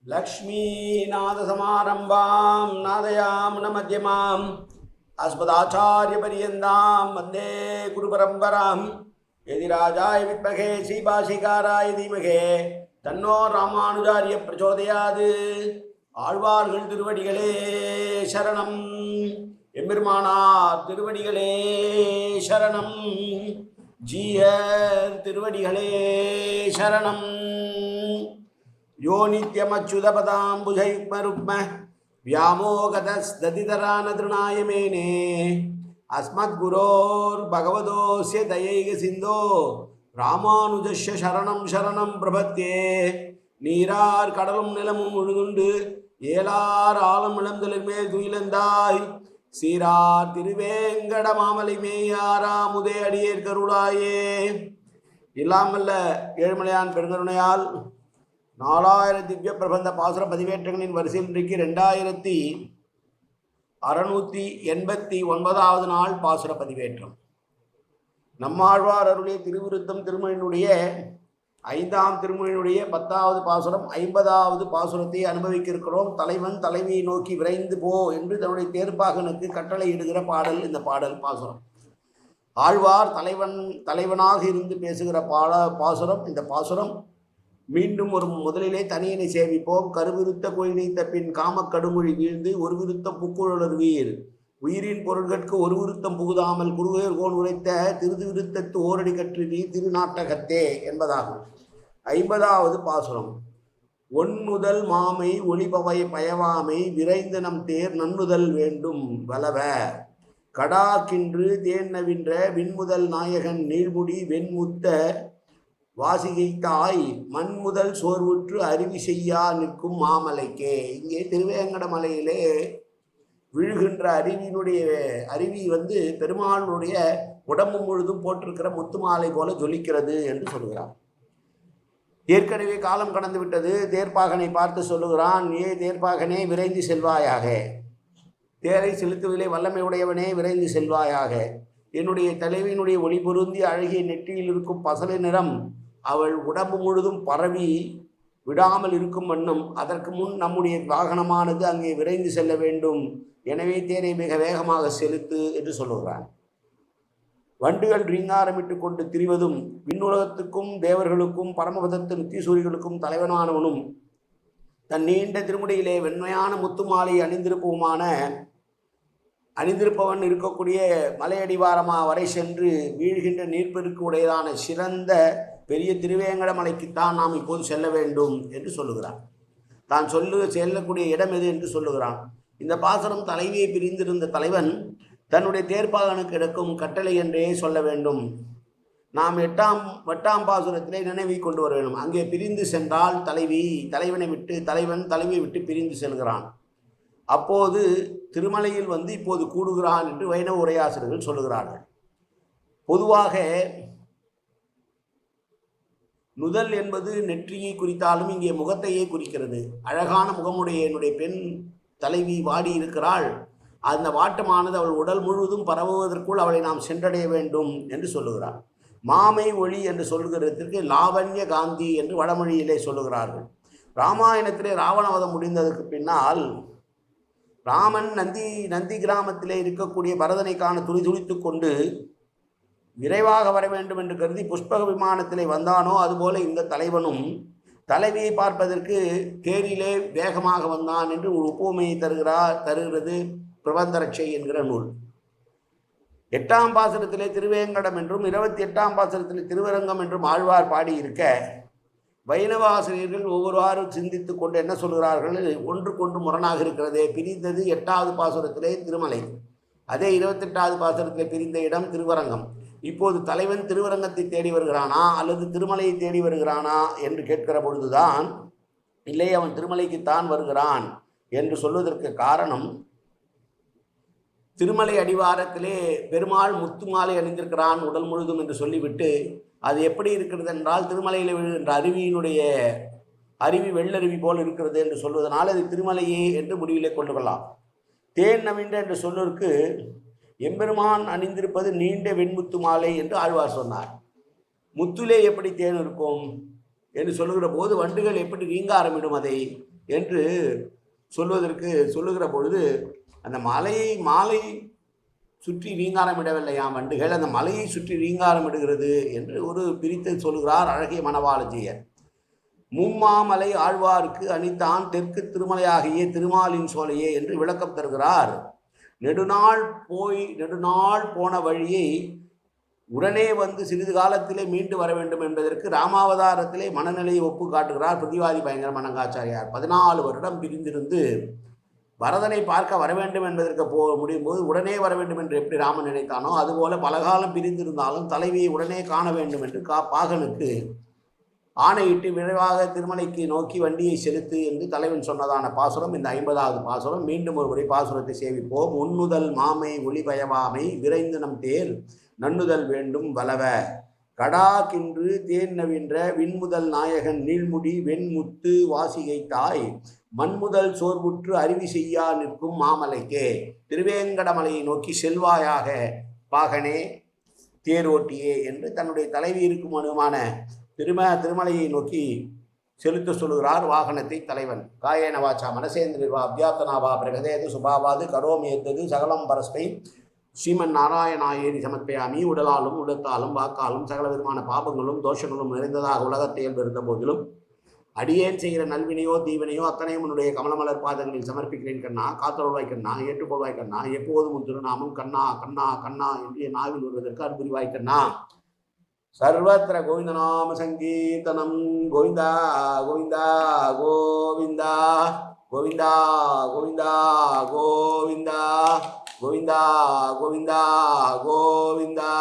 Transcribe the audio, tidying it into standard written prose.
लक्ष्मीनाथसमारम्भां नादयामुनमध्यमाम् अस्मदाचार्यपर्यन्तां वन्दे गुरुपरम्परां यदिराजाय विद्महे श्रीभाषिकाराय धीमहि तन्नो रामानुजार्य प्रचोदयात् ஆழ்வார்கள் திருவடிகளே சரணம் எம்பெருமானார் திருவடிகளே சரணம் ஜீயர் திருவடிகளே சரணம் यो नित्यमच्युतपदाम्बुजयुग्मरुग्म व्यामोगतस्तदितरानतृणाय मेने अस्मद्गुरोर्भगवतोऽस्य दयैकसिन्धो रामानुजस्य शरणं शरणं प्रपद्ये நீரார் கடலும் நிலமும் முழுதுண்டு ஏலார் ஆலம் இளந்தலின் மேல் துயிலந்தாய் சீரார் திருவேங்கட மாமலை மேயாராமுதே அடியேற் கருளாயே. இல்லாமல்ல ஏழுமலையான் பெருங்கருணையால் 4000 திவ்ய பிரபந்த பாசுர பதிவேற்றங்களின் வரிசையில் இன்றைக்கு 2689வது நாள் பாசுர பதிவேற்றம். நம்மாழ்வார் அருளிய திருவிருத்தம் திருமொழியினுடைய 5ஆம் திருமொழியினுடைய 10வது பாசுரம் 50வது பாசுரத்தை அனுபவிக்க இருக்கிறோம். தலைவன் தலைவியை நோக்கி விரைந்து போ என்று தன்னுடைய தேர்ப்பாகனுக்கு கட்டளை இடுகிற பாடல் இந்த பாடல் பாசுரம். ஆழ்வார் தலைவனாக இருந்து பேசுகிற பாசுரம் இந்த பாசுரம். மீண்டும் ஒரு முதலிலே தனியனை சேவிப்போம். கருவிருத்த கொயினைத்த பின் காமக்கடுமொழி வீழ்ந்து ஒரு விருத்தம் புக்குழலர் வீர் உயிரின் பொருள்கட்கு ஒரு விருத்தம் புகுதாமல் குருவேர் கோன் உரைத்த திருது விருத்தத்து ஓரடி கற்று நீ திருநாட்டகத்தே என்பதாகும். 50வது பாசுரம். ஒன்னுதல் மாமை ஒளிபவை பயவாமை விரைந்து நம் தேர் நன்னுதல் வேண்டும் வலவ கடாக்கின்று தேன்னவின்ற விண்முதல் நாயகன் நீழ்முடி வெண்முத்த வாசிகை தாய் மண்முதல் சோர்வுற்று அருவி செய்யா நிற்கும் மாமலைக்கே. இங்கே திருவேங்கட மலையிலே விழுகின்ற அருவி பெருமாளுடைய உடம்பு முழுதும் போட்டிருக்கிற முத்து மாலை போல ஜொலிக்கிறது என்று சொல்கிறார். ஏற்கனவே காலம் கடந்து விட்டது. தேர்ப்பாகனை பார்த்து சொல்லுகிறான், ஏ தேர்ப்பாகனே விரைந்து செல்வாயாக, தேரை செலுத்துவதிலே வல்லமை உடையவனே விரைந்து செல்வாயாக. என்னுடைய தலைவியினுடைய ஒளி பொருந்தி அழகிய நெற்றியில் இருக்கும் பசலை நிறம் அவள் உடம்பு முழுதும் பரவி விடாமல் இருக்கும் வண்ணம் அதற்கு முன் நம்முடைய வாகனமானது அங்கே விரைந்து செல்ல வேண்டும். எனவே தேரை மிக வேகமாக செலுத்து என்று சொல்லுகிறான். வண்டுகள் ரீங்காரமிட்டு கொண்டு திரிவதும் விண்ணுலகத்துக்கும் தேவர்களுக்கும் பரமபதத்து நித்தியசூரிகளுக்கும் தலைவனானவனும் தன் நீண்ட திருமுடியிலே வெண்மையான முத்து மாலை அணிந்திருப்பவன் இருக்கக்கூடிய மலையடிவாரமா வரை சென்று வீழ்கின்ற நீர்ப்பெருக்கு உடையதான சிறந்த பெரிய திருவேங்கட மலைக்குத்தான் நாம் இப்போது செல்ல வேண்டும் என்று சொல்லுகிறான். தான் செல்லக்கூடிய இடம் எது என்று சொல்லுகிறான். இந்த பாசனம் தலைவியை பிரிந்திருந்த தலைவன் தன்னுடைய தேர்ப்பாகனுக்கு எடுக்கும் கட்டளை என்றே சொல்ல வேண்டும். நாம் 8ஆம் பாசுரத்திலே நினைவை கொண்டு வர வேண்டும். அங்கே பிரிந்து சென்றால் தலைவனை விட்டு தலைவியை விட்டு பிரிந்து செல்கிறான். அப்போது திருமலையில் இப்போது கூடுகிறான் என்று வைணவ உரையாசிரியர்கள் சொல்லுகிறார்கள். பொதுவாக நுதல் என்பது நெற்றியை குறித்தாலும் இங்கே முகத்தையே குறிக்கிறது. அழகான முகமுடைய என்னுடைய பெண் தலைவி வாடி இருக்கிறாள். அந்த வாட்டமானது அவள் உடல் முழுவதும் பரவுவதற்குள் அவளை நாம் சென்றடைய வேண்டும் என்று சொல்லுகிறார். மாமை ஒளி என்று சொல்லுகிறதற்கு லாவண்ய காந்தி என்று வடமொழியிலே சொல்லுகிறார்கள். ராமாயணத்திலே ராவணவதம் முடிந்ததற்கு பின்னால் ராமன் நந்தி கிராமத்திலே இருக்கக்கூடிய பரதனை காண துடித்து கொண்டு விரைவாக வர வேண்டும் என்று கருதி புஷ்பக விமானத்திலே வந்தானோ அதுபோல இந்த தலைவனும் தலைவியை பார்ப்பதற்கு தேரிலே வேகமாக வந்தான் என்று ஒரு உப்புமையை தருகிறது பிரபந்தரட்சை என்கிற நூல். 8ஆம் பாசுரத்திலே திருவேங்கடம் என்றும் 28ஆம் பாசுரத்திலே திருவரங்கம் என்றும் ஆழ்வார் பாடியிருக்க வைணவ ஆசிரியர்கள் ஒவ்வொருவாரும் சிந்தித்து கொண்டு என்ன சொல்கிறார்கள், ஒன்றுக்கொன்று முரணாக இருக்கிறதே. பிரிந்தது 8வது பாசுரத்திலே திருமலை, அதே 28வது பாசுரத்திலே பிரிந்த இடம் திருவரங்கம். இப்போது தலைவன் திருவரங்கத்தை தேடி வருகிறானா அல்லது திருமலையை தேடி வருகிறானா என்று கேட்கிற பொழுதுதான் இல்லை, அவன் திருமலைக்குத்தான் வருகிறான் என்று சொல்வதற்கு காரணம், திருமலை அடிவாரத்திலே பெருமாள் முத்து மாலை அணிந்திருக்கிறான் உடல் முழுதும் என்று சொல்லிவிட்டு அது எப்படி இருக்கிறது என்றால் திருமலையில் விழுகின்ற அருவி வெள்ளருவி போல் இருக்கிறது என்று சொல்வதனால் அது திருமலையே என்று முடிவிலே கொண்டு கொள்ளலாம். தேன் நவின்ற என்று சொல்லுவதற்கு எம்பெருமான் அணிந்திருப்பது நீண்ட வெண்முத்து மாலை என்று ஆழ்வார் சொன்னார். முத்துலே எப்படி தேன் இருக்கும் என்று சொல்லுகிற போது வண்டுகள் எப்படி ரீங்காரமிடும் அதை என்று சொல்லுகிற பொழுது அந்த மாலை சுற்றி ரீங்காரமிடவில்லையாம் வண்டுகள், அந்த மலையை சுற்றி ரீங்காரமிடுகிறது என்று ஒரு பிரித்து சொல்கிறார் அழகிய மணவாளஜியர். மும்மாமலை ஆழ்வார்க்கு அணித்தான் தெற்கு திருமலையாகிய திருமாலின் சோலையே என்று விளக்கம் தருகிறார். நெடுநாள் போன வழியை உடனே வந்து சிறிது காலத்திலே மீண்டு வர வேண்டும் என்பதற்கு ராமாவதாரத்திலே மனநிலையை ஒப்பு காட்டுகிறார் பிரதிவாதி பயங்கர மணங்காச்சாரியார். 14 வருடம் பிரிந்திருந்து பரதனை பார்க்க வர வேண்டும் என்பதற்கு முடியும் போது உடனே வர வேண்டும் என்று எப்படி ராமன் நினைத்தானோ அதுபோல பலகாலம் பிரிந்திருந்தாலும் தலைவியை உடனே காண வேண்டும் என்று பாகனுக்கு ஆணையிட்டு விரைவாக திருமலைக்கு நோக்கி வண்டியை செலுத்து என்று தலைவன் சொன்னதான பாசுரம் இந்த 50வது பாசுரம். மீண்டும் ஒரு முறை பாசுரத்தை சேவிப்போம். உன்னுதல் மாமை ஒளிபயவாமை விரைந்து நம் தேர் நன்னுதல் வேண்டும் வலவ கடாக்கின்று தேன் நவின்ற விண்முதல் நாயகன் நீள்முடி வெண்முத்து வாசிகை தாய் மண்முதல் சோர்வுற்று அருவி செய்யா நிற்கும் மாமலைக்கே திருவேங்கடமலையை நோக்கி செல்வாயாக பாகனே தேரோட்டியே என்று தன்னுடைய தலைவி இருக்கும் அனுமான திருமலையை நோக்கி செலுத்த சொல்லுகிறார் வாகனத்தை தலைவன். காயேன வாச்சா மனசேந்திரிவா அபியாப்தனாவா பிரகதேது சுபாவாது கரோமி எத்தது சகலம் பரஸ்மை ஸ்ரீமன் நாராயணாயேதி சமர்ப்பயாமி. உடலாலும் உள்ளத்தாலும் வாக்காலும் சகல விதமான பாபங்களும் தோஷங்களும் நிறைந்ததாக உலகத்தை இருந்த போதிலும் அடியேன் செய்கிற நல்வினையோ தீவினையோ அத்தனையும் உன்னுடைய கமலமலர் பாதங்களில் சமர்ப்பிக்கிறேன் கண்ணா. காத்தொழுவாய் கண்ணா, ஏற்றுக்கொள்வாய் கண்ணா. எப்போதும் உன் திருநாமம் கண்ணா கண்ணா கண்ணா என்று என் நாவில் வருவதற்கு அன்புரிவாய் கண்ணா. சர்வத்திர கோவிந்தநாம சங்கீர்த்தனம் கோவிந்தா கோவிந்தா கோவிந்தா கோவிந்தா கோவிந்தா கோவிந்தா கோவிந்தா கோவிந்தா கோவிந்தா.